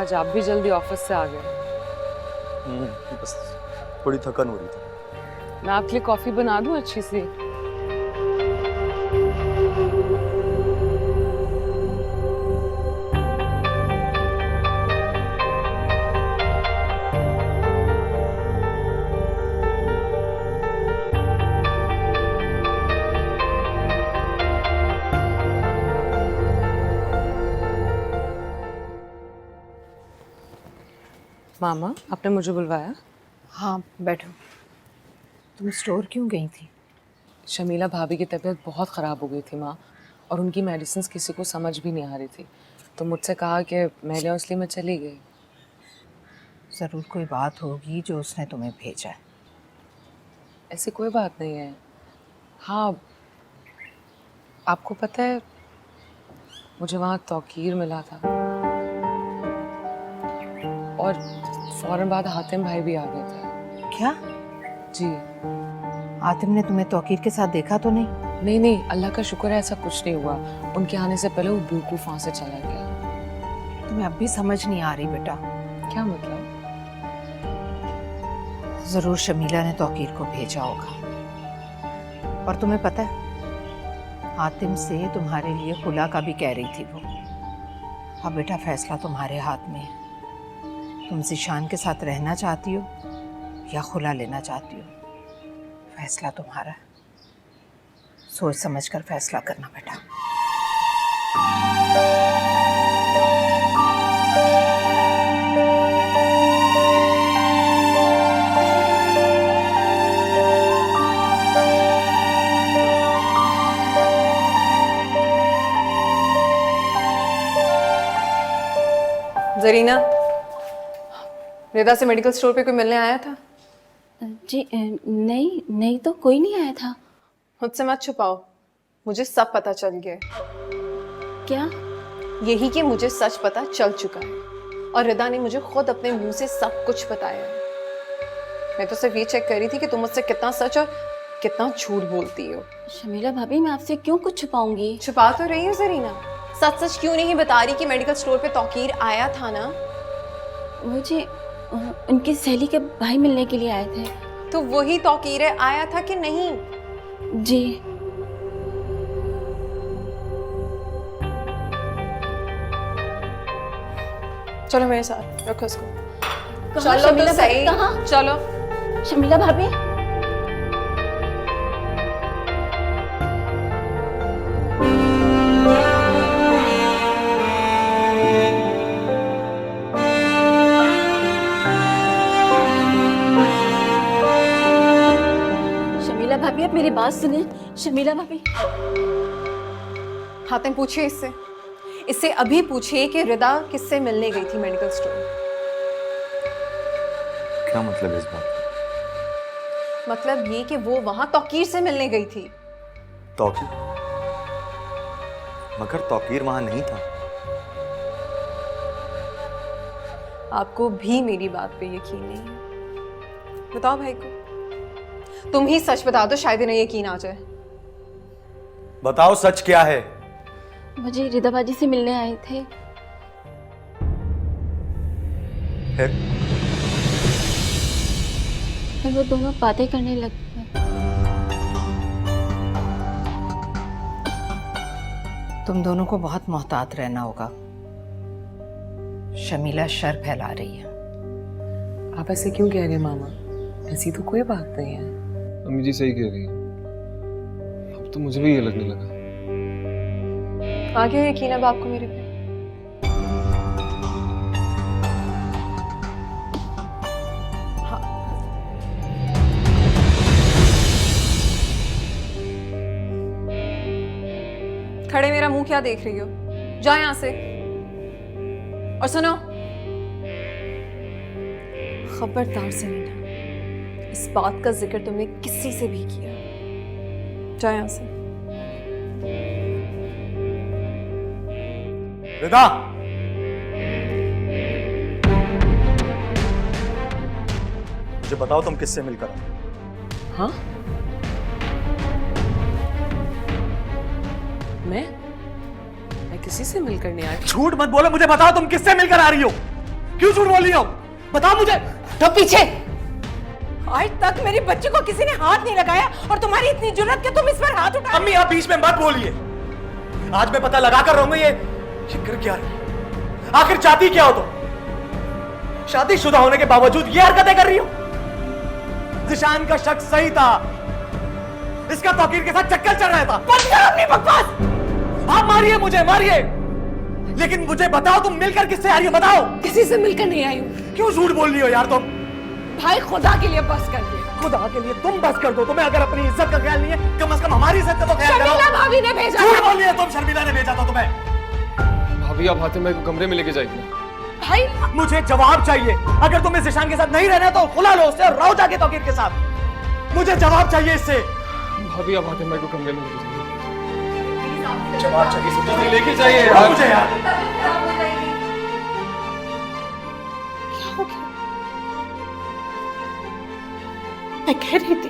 आज आप भी जल्दी ऑफिस से आ गए। बस थोड़ी थकन हो रही थी। मैं आपके लिए कॉफी बना दूं अच्छी सी? मामा, आपने मुझे बुलवाया? हाँ बैठो। तुम स्टोर क्यों गई थी? शमीला भाभी की तबीयत बहुत ख़राब हो गई थी माँ, और उनकी मेडिसिन किसी को समझ भी नहीं आ रही थी, तो मुझसे कहा कि मैं ले, इसलिए मैं चली गई। ज़रूर कोई बात होगी जो उसने तुम्हें भेजा है। ऐसी कोई बात नहीं है। हाँ, आपको पता है मुझे वहाँ तौकीर मिला था, और फ़ौरन बाद हातिम भाई भी आ गए थे। क्या? जी आतिम ने तुम्हें तौकीर के साथ देखा तो नहीं? नहीं, अल्लाह का शुक्र है ऐसा कुछ नहीं हुआ। उनके आने से पहले वो बेवकूफ़ वहाँ से चला गया। तुम्हें अब भी समझ नहीं आ रही बेटा। क्या मतलब? ज़रूर शमीला ने तौकीर को भेजा होगा। और तुम्हें पता है आतिम से तुम्हारे लिए खुला का भी कह रही थी वो। अब बेटा फैसला तुम्हारे हाथ में है। तुम ज़ीशान के साथ रहना चाहती हो या खुला लेना चाहती हो, फैसला तुम्हारा है। सोच समझ कर फैसला करना बेटा। जरीना, रिदा से मेडिकल स्टोर पे कोई मिलने आया था? जी नहीं तो कोई नहीं आया था। मुझसे मत छुपाओ, मुझे सब पता चल गया। क्या? यही कि मुझे सच पता चल चुका है, और रिदा ने मुझे खुद अपने मुंह से सब कुछ बताया है। मैं तो सिर्फ ये चेक कर रही थी कि तुम मुझसे कितना सच और कितना झूठ बोलती हो। शमीला भाभी, मैं आपसे क्यों कुछ छुपाऊंगी? छुपा तो रही है जरीना, सच सच क्यों नहीं बता रही कि मेडिकल स्टोर पे तौकीर आया था ना? मुझे उनकी सहेली के भाई मिलने के लिए आए थे। तो वही तौकीर आया था कि नहीं? जी। चलो मेरे साथ, रखो इसको। कहाँ चलो शमीला तो सही, भाभी, कहाँ? चलो। शमीला भाभी, शमीला भाभी, आप मेरी बात सुने। शमीला भाभी, हातिम पूछिए इससे अभी पूछिए कि रिदा किससे मिलने गई थी मेडिकल स्टोर। क्या मतलब है इस बात का? मतलब ये कि वो वहां तौकीर से मिलने गई थी। तौकीर? मगर तौकीर वहां नहीं था। आपको भी मेरी बात पे यकीन नहीं है? बताओ भाई को, तुम ही सच बता दो, शायद इन्हें यकीन आ जाए। बताओ सच क्या है? मुझे रिदा बाजी से मिलने आए थे। फिर वो दोनों बातें करने लग गए। तुम दोनों को बहुत मोहतात रहना होगा। शमीला शर फैला रही है। आप ऐसे क्यों कह रहे हैं मामा? ऐसी तो कोई बात नहीं है। अम्मी जी सही कह रही है, अब तो मुझे भी ये लगने लगा। आ गया यकीन अब आपको मेरे पे? हाँ। खड़े मेरा मुंह क्या देख रही हो? जाओ यहां से। और सुनो, खबरदार समीना, इस बात का जिक्र तुमने किसी से भी किया, जाओ यहां से। रिदा, मुझे बताओ तुम किससे मिलकर आए? हाँ? मैं किसी से मिलकर नहीं आई। झूठ मत बोलो, मुझे बताओ तुम किससे मिलकर आ रही हो? क्यों झूठ बोल रही हो? बताओ मुझे। तो पीछे। आज तक मेरी बच्ची को किसी ने हाथ नहीं लगाया और तुम्हारी इतनी जुर्रत कि तुम इस पर हाथ उठा। अम्मी आप बीच में मत बोलिए। आज मैं पता लगा कर रहूंगा ये कर क्या रही है। आखिर चाहती क्या हो तुम? शादीशुदा होने के बावजूद ये हरकतें कर रही हो। जिशान का शक सही था, इसका तौकीर के साथ चक्कर चल रहा था। बंद करो अपनी बकवास। आप मारिए मुझे, मारिए, लेकिन मुझे बताओ तुम मिलकर किससे आ रही हो? बताओ। किसी से मिलकर नहीं आई हूँ। क्यों झूठ बोल रही हो यार तुम? भाई खुदा के लिए बस कर दे। खुदा के लिए तुम बस कर दो। तुम्हें अगर अपनी इज्जत का ख्याल नहीं है, कम से कम हमारी इज्जत का तो ख्याल करो। शर्मिला भाभी ने भेजा। झूठ बोल रही है तुम। शर्मिला ने भेजा था तुम्हें। भाभी आप हातिम भाई को कमरे में लेके जाइए। भाई मुझे जवाब चाहिए। अगर तुम इस जिशान के साथ नहीं रहना तो खुला लो उससे और रहो जाके तौकीर के साथ। मुझे जवाब चाहिए इससे। भाभी आप हातिम भाई को कमरे में लेके जाइए। जवाब चाहिए, जल्दी लेके जाइए यार मुझे यार। क्या हो गया? मैं कह रही थी